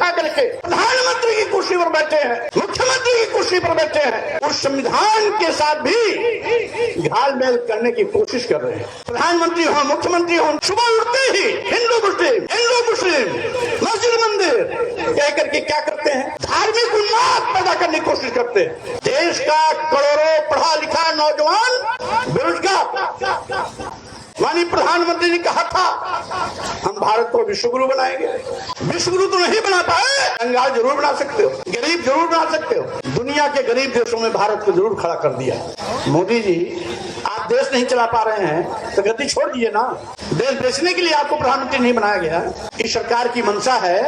खा करके प्रधानमंत्री की कुर्सी पर बैठे हैं, मुख्यमंत्री की कुर्सी पर बैठे हैं, उस संविधान के साथ भी घालमेल करने की कोशिश कर रहे हैं। प्रधानमंत्री हो, मुख्यमंत्री हो, सुबह उठते ही हिंदू मुस्लिम मस्जिद मंदिर कह करके क्या करते हैं, धार्मिक उन्माद पैदा करने की कोशिश करते हैं। देश का करोड़ों पढ़ा लिखा नौजवान बेरोजगार। माननीय प्रधानमंत्री ने कहा था हम भारत को विश्वगुरु बनाएंगे। विश्वगुरु तो नहीं बना पाए, कंगाल जरूर बना सकते हो, गरीब जरूर बना सकते हो। दुनिया के गरीब देशों में भारत को जरूर खड़ा कर दिया। मोदी जी, आप देश नहीं चला पा रहे हैं तो गद्दी छोड़ दीजिए ना। देश बेचने के लिए आपको प्रधानमंत्री नहीं बनाया गया। इस सरकार की मंशा है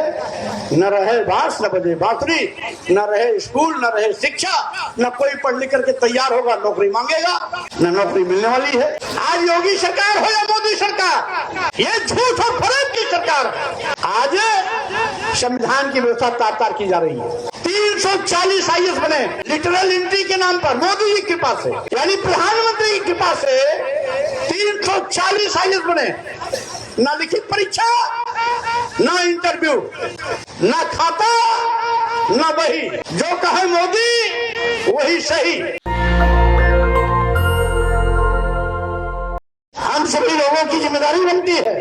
न रहे बांस न बजे बांसुरी, न रहे स्कूल न रहे शिक्षा, न कोई पढ़ लिख करके तैयार होगा नौकरी मांगेगा, न नौकरी मिलने वाली है। आज योगी सरकार हो या मोदी सरकार, ये झूठ और फरेब की सरकार। आज संविधान की व्यवस्था तार-तार की जा रही है। 340 IAS बने लिटरल एंट्री के नाम पर मोदी जी की कृपा से, यानी प्रधानमंत्री की कृपा से 340 IAS बने। ना लिखित परीक्षा, ना इंटरव्यू, ना खाता, ना बही, जो कहे मोदी वही सही। हम सभी लोगों की जिम्मेदारी बनती है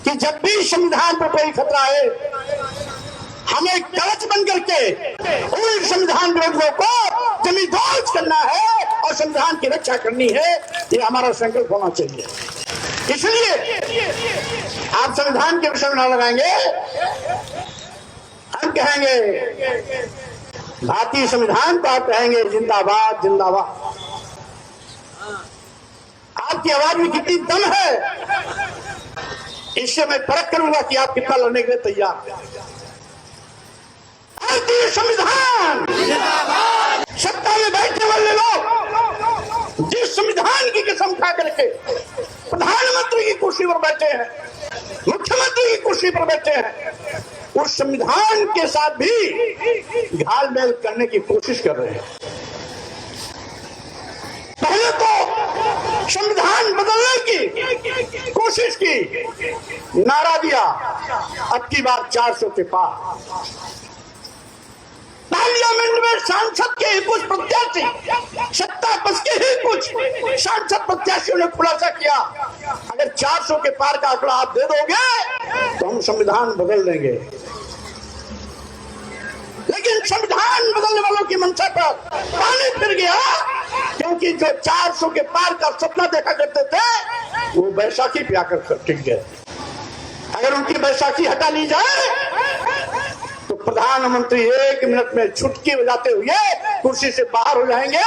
कि जब भी संविधान पर कोई खतरा आए, हमें कवच बन करके उन संविधान विरोधियों को जमींदोज करना है और संविधान की रक्षा करनी है। ये हमारा संकल्प होना चाहिए। इसलिए आप संविधान के विषय में न लगाएंगे, हम कहेंगे भारतीय संविधान को, आप कहेंगे जिंदाबाद जिंदाबाद। आपकी आवाज में कितनी दम है, इससे मैं परख करूंगा कि आप कितना लड़ने के लिए तैयार हैं। भारतीय संविधान जिंदाबाद। सत्ता में बैठने वाले लोग जिस संविधान की कसम खा करके प्रधानमंत्री की कुर्सी पर बैठे हैं, मुख्यमंत्री की कुर्सी पर बैठे हैं, उस संविधान के साथ भी घालमेल करने की कोशिश कर रहे हैं। पहले तो संविधान बदलने की कोशिश की, नारा दिया अब की बार 400 के पार। पार्लियामेंट में सांसद के ही कुछ प्रत्याशी, सत्ता पक्ष के ही कुछ सांसद प्रत्याशियों ने खुलासा किया अगर 400 के पार का आंकड़ा आप दे दोगे तो हम संविधान बदल देंगे। लेकिन संविधान बदलने वालों की मंशा पर पानी फिर गया, क्योंकि जो 400 के पार का सपना देखा करते थे वो बैसाखी पे आकर टिक गए। अगर उनकी बैसाखी हटा ली जाए तो प्रधानमंत्री 1 मिनट में छुटकी बजाते हुए कुर्सी से बाहर हो जाएंगे।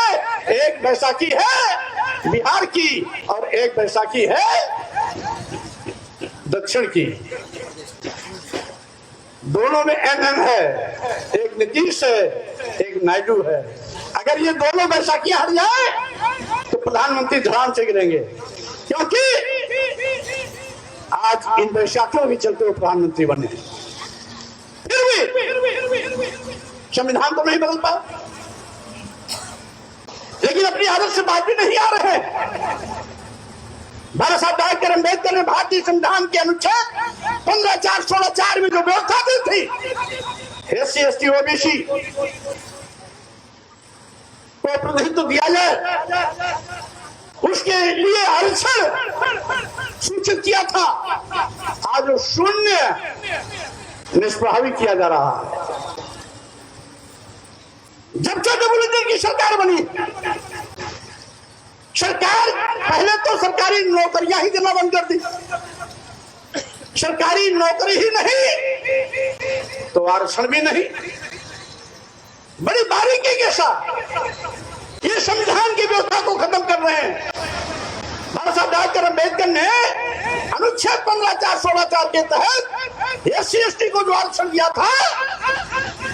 एक बैसाखी है बिहार की और एक बैसाखी है दक्षिण की। दोनों में NN है, एक नीतीश है, एक नायडू है। अगर ये दोनों बैसाखियां हट जाए तो प्रधानमंत्री धड़ाम से गिरेंगे, क्योंकि आज इन बैसाखियों के चलते वो प्रधानमंत्री बने। संविधान तो नहीं बदल पाए, लेकिन अपनी आदत से बात भी नहीं आ रहे। बाबा साहब डॉक्टर अम्बेडकर ने भारतीय संविधान के अनुच्छेद 15(4), 16(4) में जो व्यवस्था दी थी, SC, ST, OBC को प्रतिनिधित्व दिया जाए, उसके लिए आरक्षण सूचित किया था। आज वो शून्य निष्प्रभावी किया जा रहा है। जब से डब्ल्यूजी की सरकार बनी, सरकार पहले तो सरकारी नौकरियां ही देना बंद कर दी। सरकारी नौकरी ही नहीं तो आरक्षण भी नहीं। बड़ी बारीकी के साथ ये संविधान की व्यवस्था को खत्म कर रहे हैं। बाबा साहब डॉक्टर अम्बेडकर ने अनुच्छेद 15(4), 16(4) के तहत SC, ST को जो आरक्षण दिया था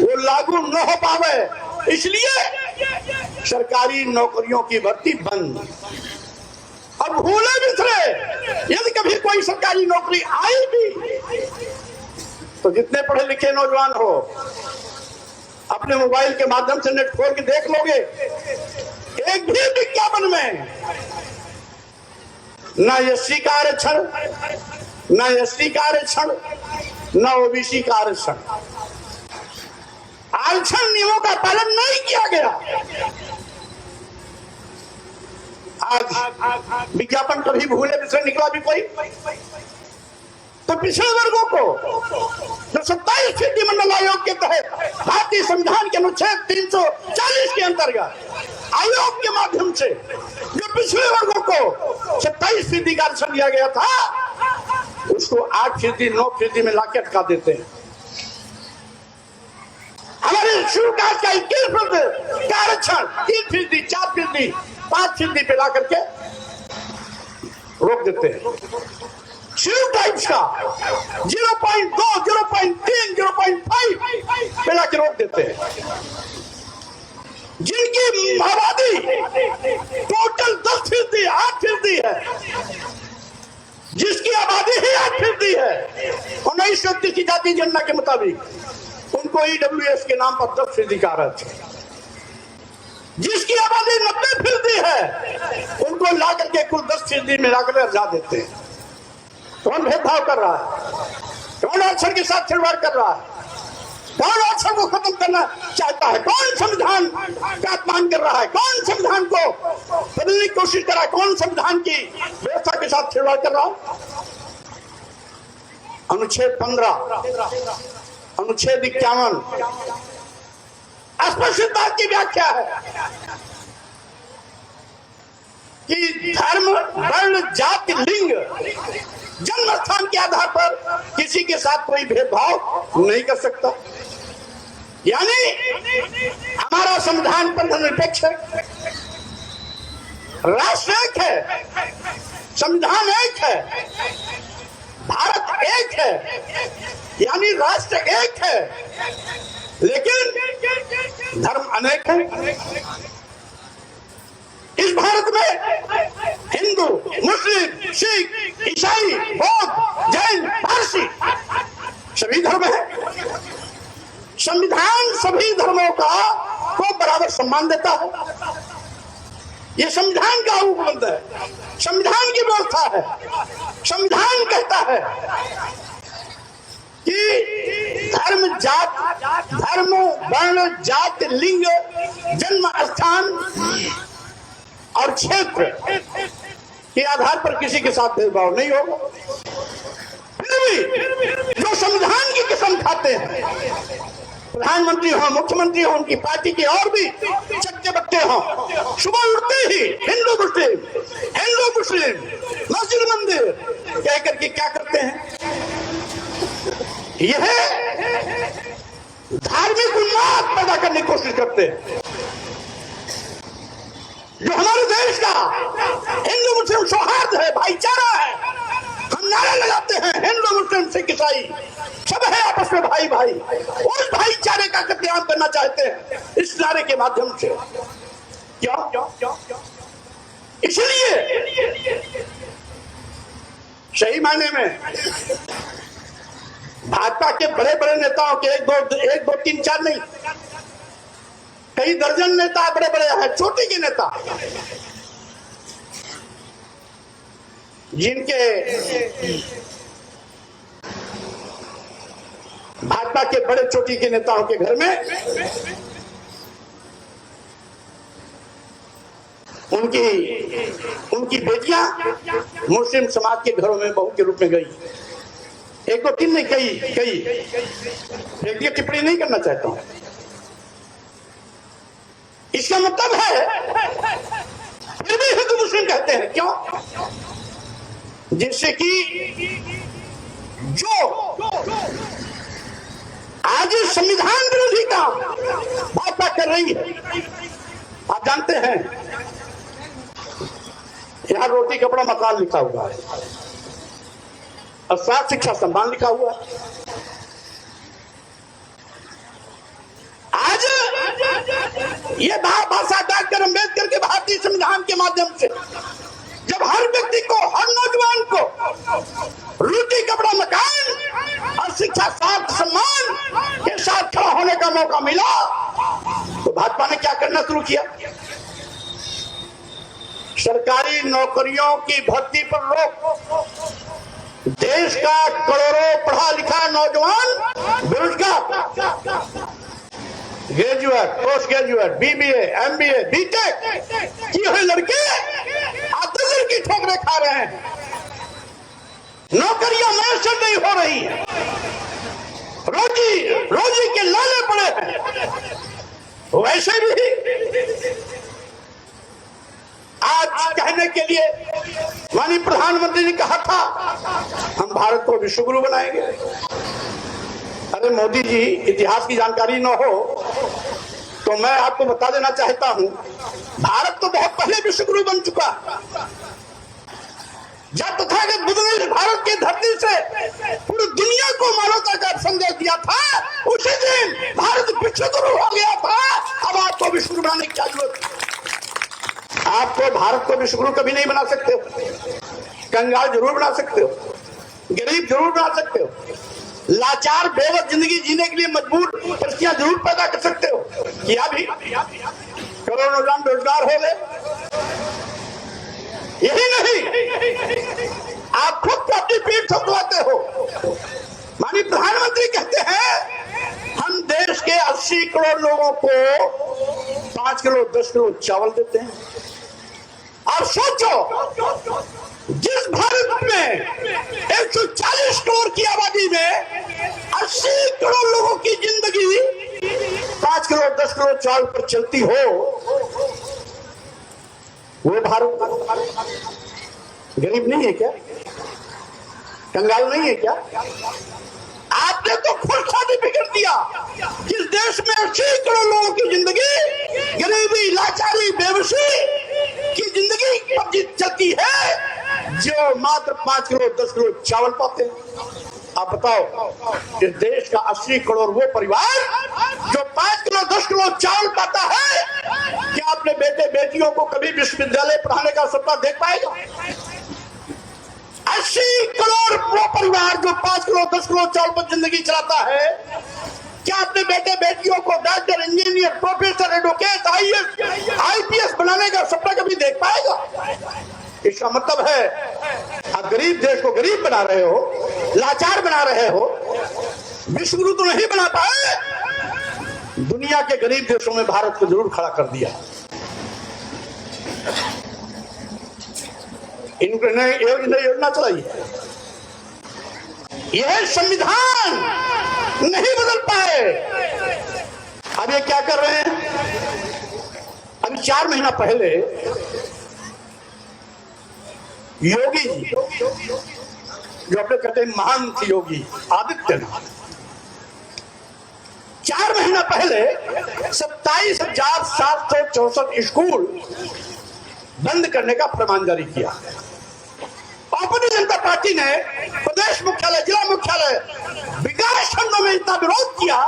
वो लागू न हो पावे, इसलिए सरकारी नौकरियों की भर्ती बंद। अब भूले बिसरे यदि कभी कोई सरकारी नौकरी आई भी तो जितने पढ़े लिखे नौजवान हो, अपने मोबाइल के माध्यम से नेट खोल के देख लोगे, एक भी विज्ञापन में न SC का आरक्षण, न ST का आरक्षण, न ओबीसी का आरक्षण। आरक्षण नियमों का पालन नहीं किया गया। आज विज्ञापन कभी भूले विषय निकला भी कोई, तो पिछड़े वर्गों को जो 27 विधिमंडल आयोग के तहत भारतीय संविधान के अनुच्छेद 340 के अंतर्गत आयोग के माध्यम से जो पिछड़े वर्गों को 27% का आरक्षण दिया गया था, उसको 8%, 9% में लाके अटका देते हैं। हमारे शुरू का 21% का आरक्षण 3%, 4%, 5% पे ला करके रोक देते हैं। शुरू टाइप्स का 0.2, 0.3, 0.5 पे ला के रोक देते हैं। जिनकी आबादी टोटल 10%, 8% है, जिसकी आबादी ही 8% है, 19 व्यक्ति की जाति जनगणना के मुताबिक उनको ईडब्ल्यूएस के नाम पर 10% का आरक्षण। जिसकी आबादी 90% है, उनको ला करके कुल 10% में लाकर हटा देते हैं। कौन भेदभाव कर रहा है? कौन आरक्षण के साथ खिलवाड़ कर रहा है? कौन आरक्षण को खत्म करना चाहता है? कौन संविधान का अपमान कर रहा है? कौन संविधान को बदलने की कोशिश कर रहा है? कौन संविधान की व्यवस्था के साथ खिलवाड़ कर रहा है? अनुच्छेद 15, अनुच्छेद 51 स्पष्ट बात की व्याख्या है कि धर्म, वर्ण, जाति, लिंग, जन्म स्थान के आधार पर किसी के साथ कोई भेदभाव नहीं कर सकता। यानी हमारा संविधान पर धर्मनिरपेक्ष है, राष्ट्र एक है, संविधान एक है, भारत एक है, यानी राष्ट्र एक है, लेकिन धर्म अनेक है। इस भारत में हिंदू, मुस्लिम, सिख, ईसाई, बौद्ध, जैन, पारसी सभी धर्म है। संविधान सभी धर्मों को बराबर सम्मान देता है। यह संविधान का उपबंध है, संविधान की व्यवस्था है। संविधान कहता है कि धर्म, वर्ण, जाति, लिंग, जन्म स्थान और क्षेत्र के आधार पर किसी के साथ भेदभाव नहीं होगा। फिर भी जो संविधान की कसम खाते हैं, प्रधानमंत्री हो, मुख्यमंत्री हो, उनकी पार्टी के और भी चक्के बट्टे हो, सुबह उठते ही हिंदू मुस्लिम, मस्जिद मंदिर कह करके क्या करते हैं? यह धार्मिक उन्माद पैदा करने की कोशिश करते हैं। जो हमारे देश का हिंदू मुस्लिम सौहार्द है, भाईचारा है, हम नारा लगाते हैं हिंदू मुस्लिम सिख ईसाई सब है आपस में भाई भाई, उस भाईचारे का कत्लेआम करना चाहते हैं इस नारे के माध्यम से। क्यों? इसलिए सही मायने में भाजपा के बड़े बड़े नेताओं के एक दो तीन चार नहीं, कई दर्जन नेता बड़े बड़े हैं, छोटे के नेता जिनके भाजपा के बड़े चोटी के नेताओं के घर में उनकी बेटियां मुस्लिम समाज के घरों में बहू के रूप में गई। एक दो तीन नहीं, कई एक टिप्पणी नहीं करना चाहता हूं। इसका मतलब है फिर भी हिंदू मुस्लिम कहते हैं। क्यों? जिससे कि जो आज संविधान विरोधी काम भाजपा कर रही है, आप जानते हैं यहां रोटी कपड़ा मकान लिखा हुआ है और स्वास्थ्य शिक्षा सम्मान लिखा हुआ है। आज ये बाबा साहब डॉक्टर अम्बेडकर के भारतीय संविधान के माध्यम से जब हर व्यक्ति को, हर नौजवान को रोटी कपड़ा मकान और शिक्षा स्वास्थ्य सम्मान के साथ खड़ा होने का मौका मिला, तो भाजपा ने क्या करना शुरू किया? सरकारी नौकरियों की भर्ती पर रोक, देश का करोड़ों पढ़ा लिखा नौजवान बेरोजगार, graduate, post graduate, BBA, MBA, BTech किए हुए लड़के आतंक की ठोकरें खा रहे हैं, नौकरियां मैसर नहीं हो रही है, रोजी रोजी के लाले पड़े हैं। वैसे भी आज कहने के लिए माननीय प्रधानमंत्री ने कहा था हम भारत को विश्व गुरु बनाएंगे। अरे मोदी जी, इतिहास की जानकारी न हो तो मैं आपको बता देना चाहता हूं, भारत तो बहुत पहले विश्व गुरु बन चुका। जब तथागत बुद्ध ने भारत की धरती से पूरी दुनिया को मानवता का संदेश दिया था, उसी दिन भारत विश्व गुरु हो गया था। अब आपको विश्व गुरु बनाने की क्या जरूरत है? आपको भारत को विश्व गुरु कभी नहीं बना सकते हो। कंगाल जरूर बना सकते हो, गरीब जरूर बना सकते हो, लाचार बेवस जिंदगी जीने के लिए मजबूर परिस्थितियां जरूर पैदा कर सकते हो। किया भी, करोड़ों नौजवान बेरोजगार हो गए। यही नहीं, आप खुद अपनी पीठ थपथपाते हो। माननीय प्रधानमंत्री कहते हैं हम देश के 80 करोड़ लोगों को 5 किलो 10 किलो चावल देते हैं। और सोचो, जिस भारत में 140 करोड़ की आबादी में 80 करोड़ लोगों की जिंदगी 5 किलो 10 किलो चावल पर चलती हो, वो भारत गरीब नहीं है क्या? कंगाल नहीं है क्या? आपने तो खुद सर्टिफिकेट दिया। जिस देश में 80 करोड़ लोगों की जिंदगी गरीबी, लाचारी, बेबसी की जिंदगी चलती है, जो मात्र 5 किलो 10 किलो चावल पाते हैं। आप बताओ, इस देश का 80 करोड़ वो परिवार जो 5 किलो 10 किलो चावल पाता है, क्या अपने बेटे बेटियों को कभी विश्वविद्यालय पढ़ाने का सपना देख पाएगा? 80 करोड़ वो परिवार जो 5 किलो 10 किलो चावल पर जिंदगी चलाता है, क्या अपने बेटे बेटियों को doctor, engineer, professor, advocate, IPS बनाने का सपना कभी देख पाएगा? इसका मतलब है आप गरीब देश को गरीब बना रहे हो, लाचार बना रहे हो। विश्व गुरु तो नहीं बना पाए, दुनिया के गरीब देशों में भारत को जरूर खड़ा कर दिया। इन्होंने योजना चलाई है, यह संविधान नहीं बदल पाए। अब ये क्या कर रहे हैं? अभी 4 महीना पहले योगी जी, जो अपने कहते हैं महान थे योगी आदित्यनाथ, 4 महीना पहले 27,764 स्कूल बंद करने का फरमान जारी किया। भारतीय जनता पार्टी ने प्रदेश मुख्यालय, जिला मुख्यालय, विकास खंडों में इतना विरोध किया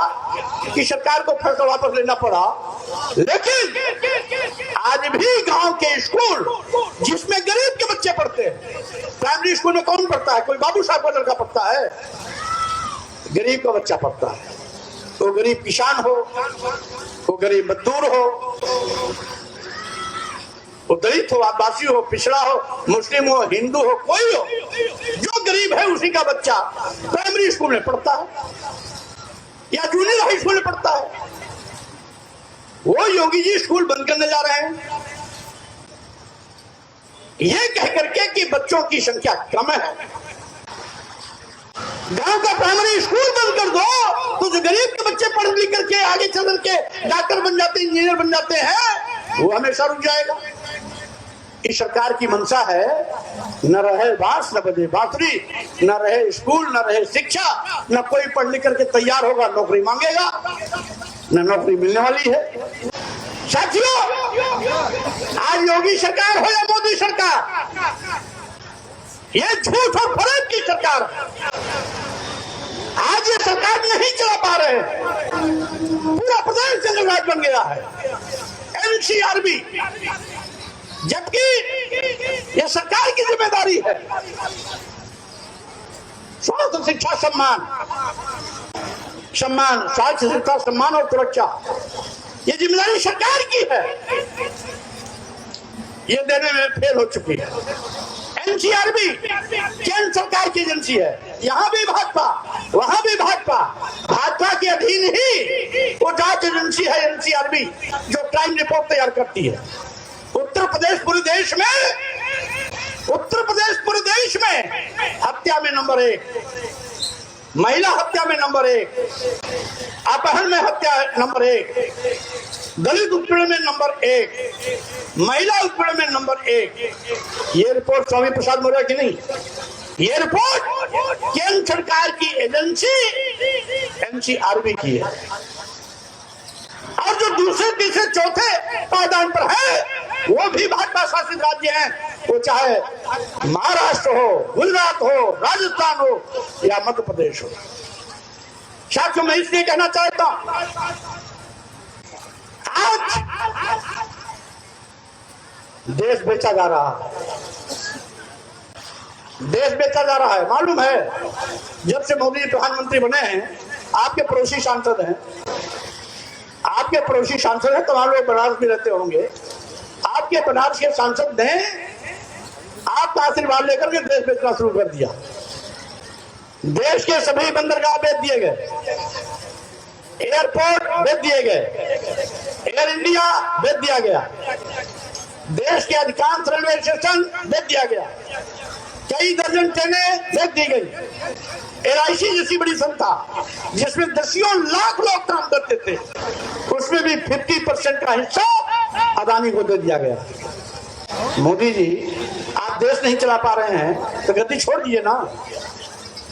कि सरकार को फैसला वापस लेना पड़ा। लेकिन आज भी गांव के स्कूल जिसमें गरीब के बच्चे पढ़ते हैं, प्राइमरी स्कूल में कौन पढ़ता है? कोई बाबू साहब का लड़का पढ़ता है, गरीब का बच्चा पढ़ता है। वो गरीब किसान हो, वो गरीब मजदूर हो, वो दलित हो, आदिवासी हो, पिछड़ा हो, मुस्लिम हो, हिंदू हो, कोई हो, जो गरीब है उसी का बच्चा प्राइमरी स्कूल में पढ़ता है या जूनियर हाई स्कूल में पढ़ता है। वो योगी जी स्कूल बंद करने जा रहे हैं, ये कह करके कि बच्चों की संख्या कम है। गांव का प्राइमरी स्कूल बंद कर दो तो जो गरीब के बच्चे पढ़ लिख करके आगे चल करके डॉक्टर बन जाते, इंजीनियर बन जाते हैं, वो हमेशा रुक जाएगा। इस सरकार की मंशा है न रहे बांस न बजे बांसुरी, न रहे स्कूल, न रहे शिक्षा, न कोई पढ़ लिख करके तैयार होगा नौकरी मांगेगा, न नौकरी मिलने वाली है। साथियों, आज योगी सरकार हो या मोदी सरकार, ये झूठ और फरेब की सरकार, आज ये सरकार नहीं चला पा रहे हैं। पूरा प्रदेश जंगल राज बन गया है, एनसीआरबी, जबकि यह सरकार की जिम्मेदारी है। स्वास्थ्य शिक्षा स्वास्थ्य शिक्षा सम्मान और सुरक्षा, ये जिम्मेदारी सरकार की है, ये देने में फेल हो चुकी है। एनसीआरबी केंद्र सरकार की एजेंसी है, यहाँ भी भाजपा वहां भी भाजपा, भाजपा के अधीन ही वो जांच एजेंसी है एनसीआरबी जो क्राइम रिपोर्ट तैयार करती है। उत्तर प्रदेश पूरे देश में हत्या में नंबर 1, महिला हत्या में नंबर 1, अपहरण में हत्या नंबर 1, दलित उत्पीड़न में नंबर 1, महिला उत्पीड़न में नंबर 1। ये रिपोर्ट स्वामी प्रसाद मौर्य की नहीं, ये रिपोर्ट केंद्र सरकार की एजेंसी एनसीआरबी की है। और जो दूसरे तीसरे चौथे पायदान पर है वो भी भाजपा शासित राज्य हैं, वो चाहे महाराष्ट्र हो, गुजरात हो, राजस्थान हो या मध्य प्रदेश हो। साथियों, मैं इसलिए कहना चाहता हूं, आज देश बेचा जा रहा है, देश बेचा जा रहा है। मालूम है, जब से मोदी प्रधानमंत्री बने हैं, आपके पड़ोसी सांसद हैं, आपके पड़ोसी सांसद हैं, तमाम लोग बनारस में रहते होंगे, आपके बनारस के सांसद ने आपका आशीर्वाद लेकर के देश बेचना शुरू कर दिया। देश के सभी बंदरगाह बेच दिए गए, एयरपोर्ट बेच दिए गए, एयर इंडिया बेच दिया गया, देश के अधिकांश रेलवे स्टेशन बेच दिया गया, कई दर्जन ट्रेनें बेच दी गई। LIC जैसी बड़ी संस्था जिसमें दसियों लाख लोग काम करते थे, उसमें भी 50% का हिस्सा अदानी को दे दिया गया। मोदी जी, आप देश नहीं चला पा रहे हैं तो गद्दी छोड़ दीजिए ना।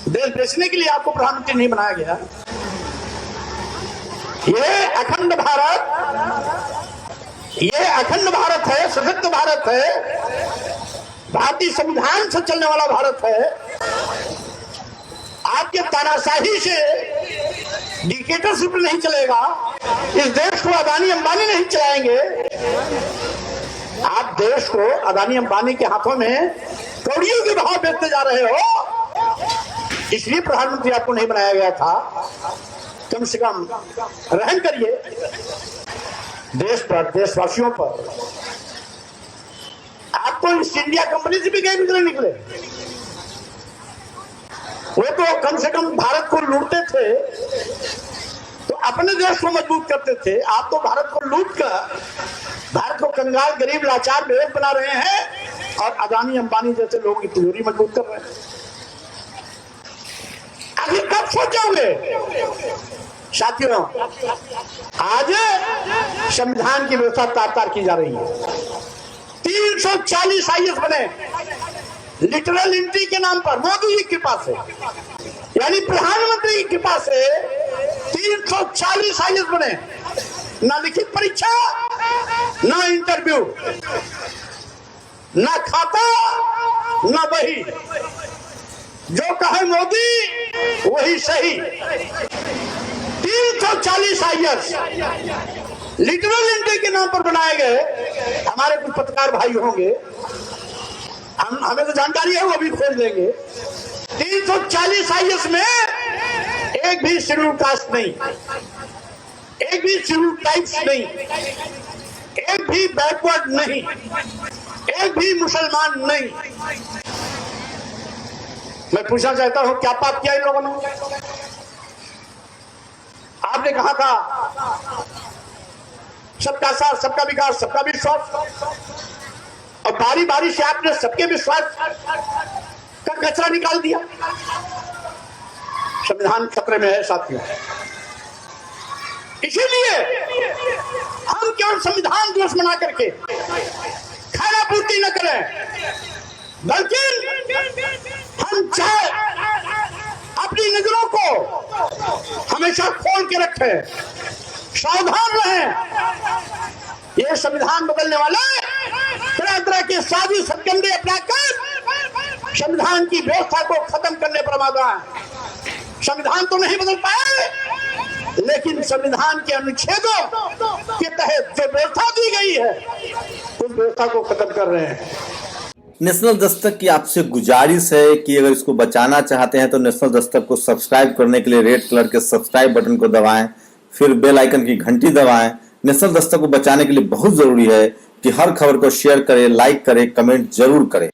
देश बेचने के लिए आपको प्रधानमंत्री नहीं बनाया गया। ये अखंड भारत है, सशक्त भारत है, भारतीय संविधान से चलने वाला भारत है। आपके तानाशाही से डिक्टेटरशिप नहीं चलेगा। इस देश को अदानी अंबानी नहीं चलाएंगे। आप देश को अदानी अंबानी के हाथों में कौड़ियों के भाव बेचते जा रहे हो। इसलिए प्रधानमंत्री आपको नहीं बनाया गया था। कम से कम रहम करिए देश पर, देशवासियों पर। आप तो ईस्ट इंडिया कंपनी से भी गए निकले। वो तो कम से कम भारत को लूटते थे तो अपने देश को मजबूत करते थे। आप तो भारत को लूट कर भारत को कंगाल, गरीब, लाचार, बेवकूफ बना रहे हैं और अदानी अंबानी जैसे लोगों की तिजोरी मजबूत कर रहे हैं। आखिर कब सोचोगे? साथियों, आज संविधान की व्यवस्था तार-तार की जा रही है। 340 IAS बने लिटरल एंट्री के नाम पर मोदी जी की कृपा से, यानी प्रधानमंत्री की कृपा से 340 IAS बने। ना लिखित परीक्षा, ना इंटरव्यू, ना खाता, ना बही। जो कहे मोदी वही सही। 340 IAS लिटरल एंट्री के नाम पर बनाए गए। हमारे कुछ पत्रकार भाई होंगे, हमें तो जानकारी है, वो भी खोज देंगे। 340 IAS में एक भी शेड्यूल कास्ट नहीं, एक भी शेड्यूल ट्राइब्स नहीं, एक भी बैकवर्ड नहीं, एक भी मुसलमान नहीं। मैं पूछना चाहता हूं, क्या पाप किया इन लोगों ने? आपने कहा था सबका साथ, सबका विकास, सबका विश्वास, और बारी बारी से आपने सबके विश्वास का कचरा निकाल दिया। संविधान खतरे में है साथियों। इसीलिए हम केवल संविधान दिवस मना करके खाना पूर्ति न करें, बल्कि हम चाहे अपनी नजरों को हमेशा खोल के रखें, सावधान रहें। ये संविधान बदलने वाले तरह तरह के साजिश सत्कंडे अपनाकर संविधान की व्यवस्था को खत्म करने पर आमादा है। संविधान तो नहीं बदल पाए, लेकिन संविधान के अनुच्छेदों के तहत जो व्यवस्था दी गई है उस व्यवस्था को खत्म कर रहे हैं। नेशनल दस्तक की आपसे गुजारिश है कि अगर इसको बचाना चाहते हैं तो नेशनल दस्तक को सब्सक्राइब करने के लिए रेड कलर के सब्सक्राइब बटन को दबाएं, फिर बेल आइकन की घंटी दबाएं। नेशनल दस्तक को बचाने के लिए बहुत जरूरी है कि हर खबर को शेयर करें, लाइक करें, कमेंट जरूर करें।